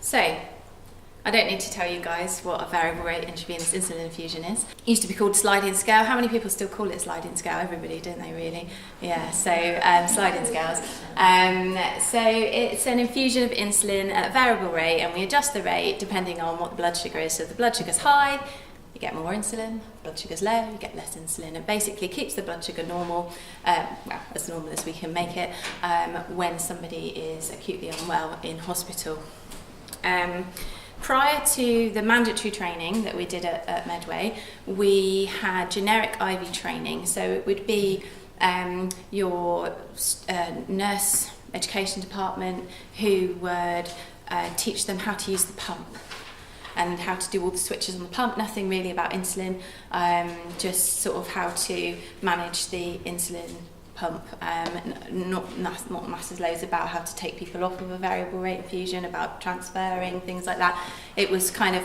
So, I don't need to tell you guys what a variable rate intravenous insulin infusion is. It used to be called sliding scale. How many people still call it sliding scale? Everybody, don't they really? Yeah, so sliding scales. So it's an infusion of insulin at variable rate, and we adjust the rate depending on what the blood sugar is. So if the blood sugar's high, you get more insulin. Blood sugar's low, you get less insulin. It basically keeps the blood sugar normal, well, as normal as we can make it, when somebody is acutely unwell in hospital. Prior to the mandatory training that we did at Medway, we had generic IV training. So it would be your nurse education department who would teach them how to use the pump and how to do all the switches on the pump. Nothing really about insulin, just sort of how to manage the insulin pump, not massive loads about how to take people off of a variable rate infusion, about transferring, things like that. It was kind of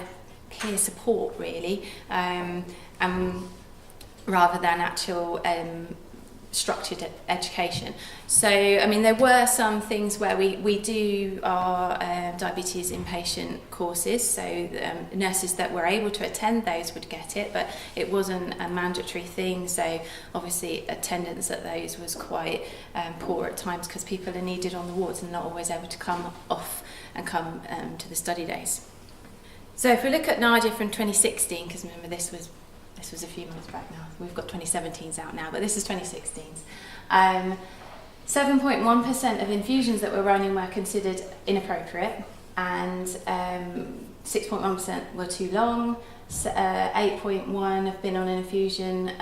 peer support really, rather than actual structured education. So, I mean, there were some things where we do our diabetes inpatient courses, so nurses that were able to attend those would get it, but it wasn't a mandatory thing, so obviously attendance at those was quite poor at times because people are needed on the wards and not always able to come off and come to the study days. So if we look at NADIA from 2016, because remember this was a few months back now. We've got 2017s out now, but this is 2016s. 7.1% of infusions that were running were considered inappropriate, and 6.1% were too long. 8.1 have been on an infusion,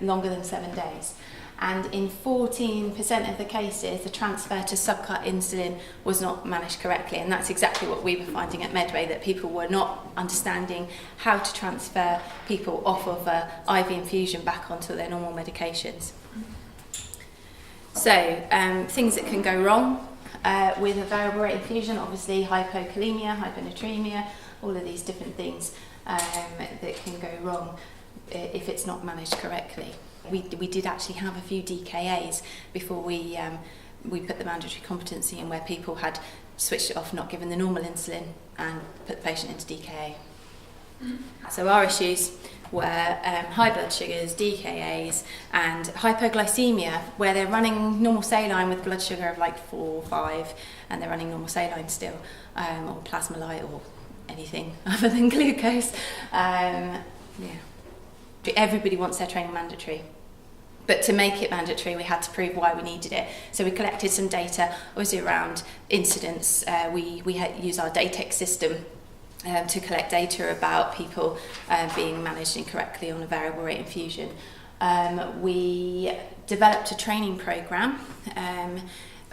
longer than 7 days. And in 14% of the cases, the transfer to subcut insulin was not managed correctly. And that's exactly what we were finding at Medway, that people were not understanding how to transfer people off of a IV infusion back onto their normal medications. So, things that can go wrong with a variable rate infusion, obviously hypokalemia, hyponatremia, all of these different things that can go wrong if it's not managed correctly. We did actually have a few DKAs before we put the mandatory competency in, where people had switched it off, not given the normal insulin, and put the patient into DKA. So our issues were high blood sugars, DKAs, and hypoglycemia, where they're running normal saline with blood sugar of like 4 or 5, and they're running normal saline still, or plasmolite, or anything other than glucose. Everybody wants their training mandatory. But to make it mandatory, we had to prove why we needed it. So we collected some data, obviously around incidents. We had used our DATEX system to collect data about people being managed incorrectly on a variable rate infusion. We developed a training program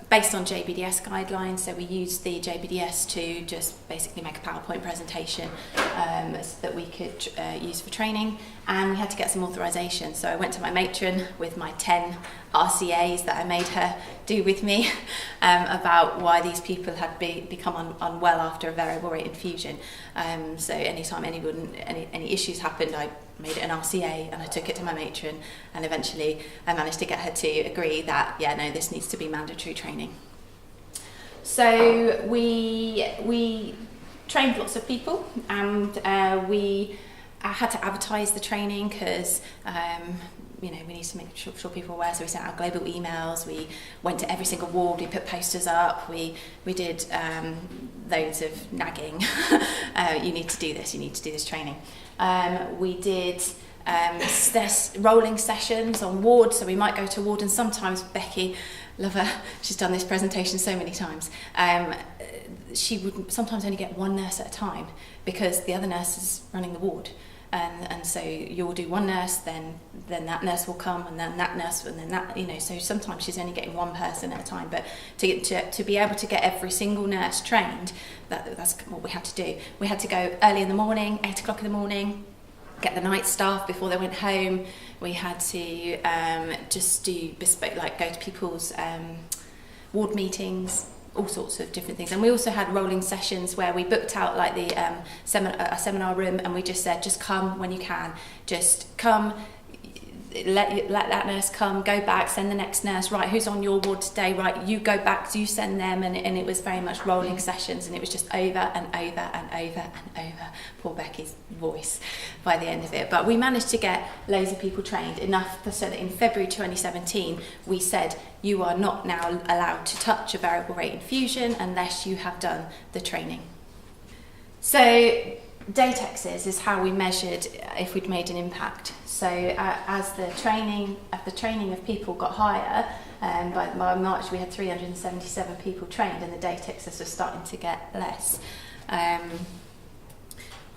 based on JBDS guidelines, so we used the JBDS to just basically make a PowerPoint presentation that we could use for training, and we had to get some authorization. So I went to my matron with my 10 RCAs that I made her do with me about why these people had become unwell after a variable rate infusion. So anytime any issues happened, I made it an RCA and I took it to my matron, and eventually I managed to get her to agree that, yeah, no, this needs to be mandatory training. So we trained lots of people, and we had to advertise the training because we need to make sure people were aware. So we sent out global emails, we went to every single ward, we put posters up, we did loads of nagging. You need to do this training. We did rolling sessions on wards, so we might go to a ward, and sometimes Becky, love her, she's done this presentation so many times, she would sometimes only get one nurse at a time because the other nurse is running the ward. And so you'll do one nurse, then that nurse will come, and then that nurse, and then that, so sometimes she's only getting one person at a time. But to be able to get every single nurse trained, that's what we had to do. We had to go early in the morning, 8 o'clock in the morning, get the night staff before they went home. We had to just do bespoke, like go to people's ward meetings, all sorts of different things. And we also had rolling sessions where we booked out like the a seminar room, and we just said, just come when you can, just come. let that nurse come, go back, send the next nurse, right, who's on your ward today, right, you go back, you send them, and it was very much rolling sessions, and it was just over and over and over and over, poor Becky's voice by the end of it. But we managed to get loads of people trained, enough so that in February 2017 we said you are not now allowed to touch a variable rate infusion unless you have done the training. So Datexes is how we measured if we'd made an impact. So as the training of people got higher, by March we had 377 people trained, and the Datexes were starting to get less.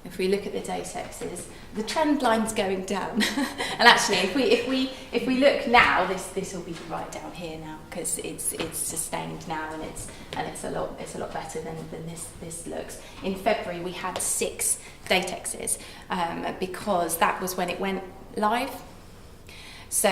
If we look at the Datexes, the trend line's going down. And actually, if we look now, this will be right down here now, because it's sustained now, and it's a lot better than this looks. In February we had 6 Datexes, because that was when it went live. So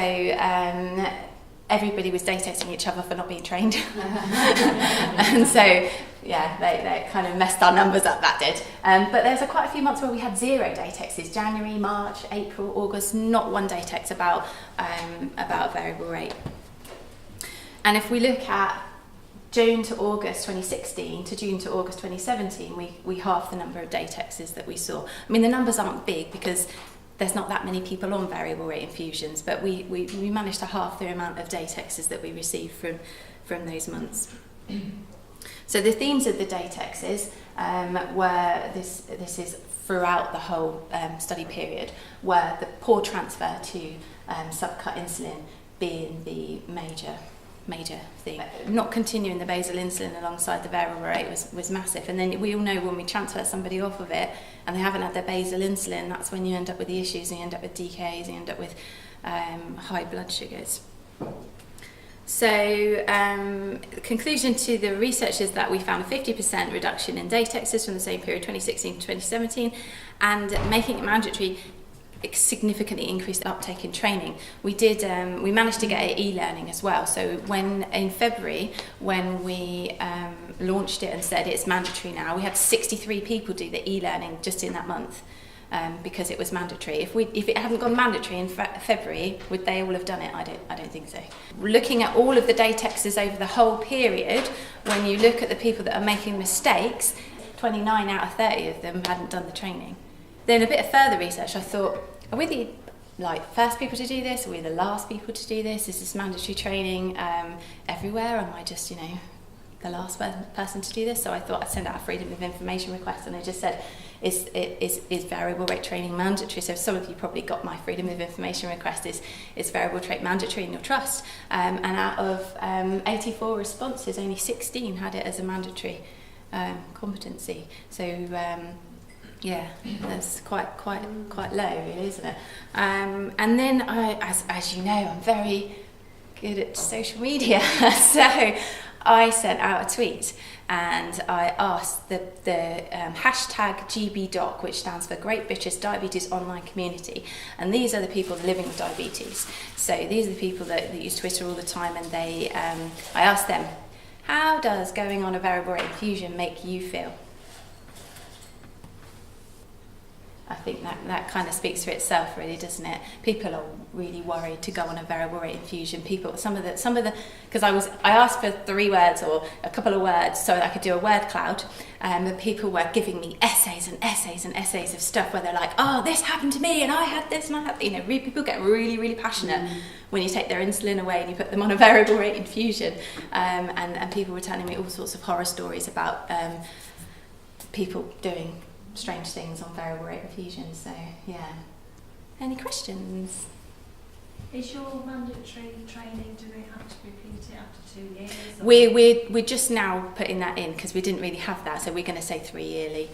everybody was Datexing each other for not being trained. And so yeah, they kind of messed our numbers up, that did. But there's quite a few months where we had 0 Datexes: January, March, April, August, not one Datex about variable rate. And if we look at June to August 2016 to June to August 2017, we halved the number of Datexes that we saw. I mean, the numbers aren't big because there's not that many people on variable rate infusions, but we managed to halve the amount of Datexes that we received from those months. So the themes of the Datexes were, this is throughout the whole study period, were the poor transfer to subcut insulin being the major thing. Not continuing the basal insulin alongside the variable rate was massive. And then we all know when we transfer somebody off of it and they haven't had their basal insulin, that's when you end up with the issues, and you end up with DKs, and you end up with high blood sugars. So the conclusion to the research is that we found a 50% reduction in Datexes from the same period, 2016 to 2017, and making it mandatory significantly increased uptake in training. We managed to get e-learning as well. So in February, when we launched it and said it's mandatory now, we had 63 people do the e-learning just in that month. Because it was mandatory. If it hadn't gone mandatory in February, would they all have done it? I don't think so. Looking at all of the Datexes over the whole period, when you look at the people that are making mistakes, 29 out of 30 of them hadn't done the training. Then a bit of further research, I thought, are we the first people to do this? Are we the last people to do this? Is this mandatory training everywhere? Am I just, the last person to do this? So I thought I'd send out a Freedom of Information request, and I just said, is variable rate training mandatory? So some of you probably got my Freedom of Information request, is variable rate mandatory in your trust? And out of 84 responses, only 16 had it as a mandatory competency. So yeah, that's quite low, really, isn't it? And then as you know, I'm very good at social media, so I sent out a tweet and I asked the hashtag GBDoc, which stands for Great British Diabetes Online Community, and these are the people living with diabetes. So these are the people that use Twitter all the time, and I asked them, how does going on a variable rate infusion make you feel? I think that kind of speaks for itself, really, doesn't it? People are really worried to go on a variable rate infusion. Some of the, because I asked for 3 words or a couple of words so that I could do a word cloud, and people were giving me essays and essays and essays of stuff where they're like, oh, this happened to me, and I had this, and I had, people get really, really passionate when you take their insulin away and you put them on a variable rate infusion, and people were telling me all sorts of horror stories about people doing strange things on variable rate infusion. So yeah, any questions? Is your mandatory training, do they have to repeat it after 2 years? We're just now putting that in because we didn't really have that, so we're going to say 3 yearly,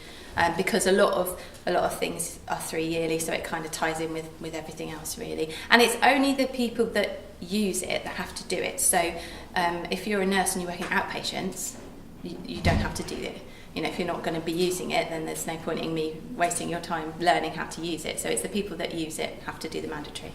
because a lot of things are 3 yearly, so it kind of ties in with everything else, really. And it's only the people that use it that have to do it. So if you're a nurse and you're working outpatients, you don't have to do it. If you're not going to be using it, then there's no point in me wasting your time learning how to use it. So it's the people that use it have to do the mandatory.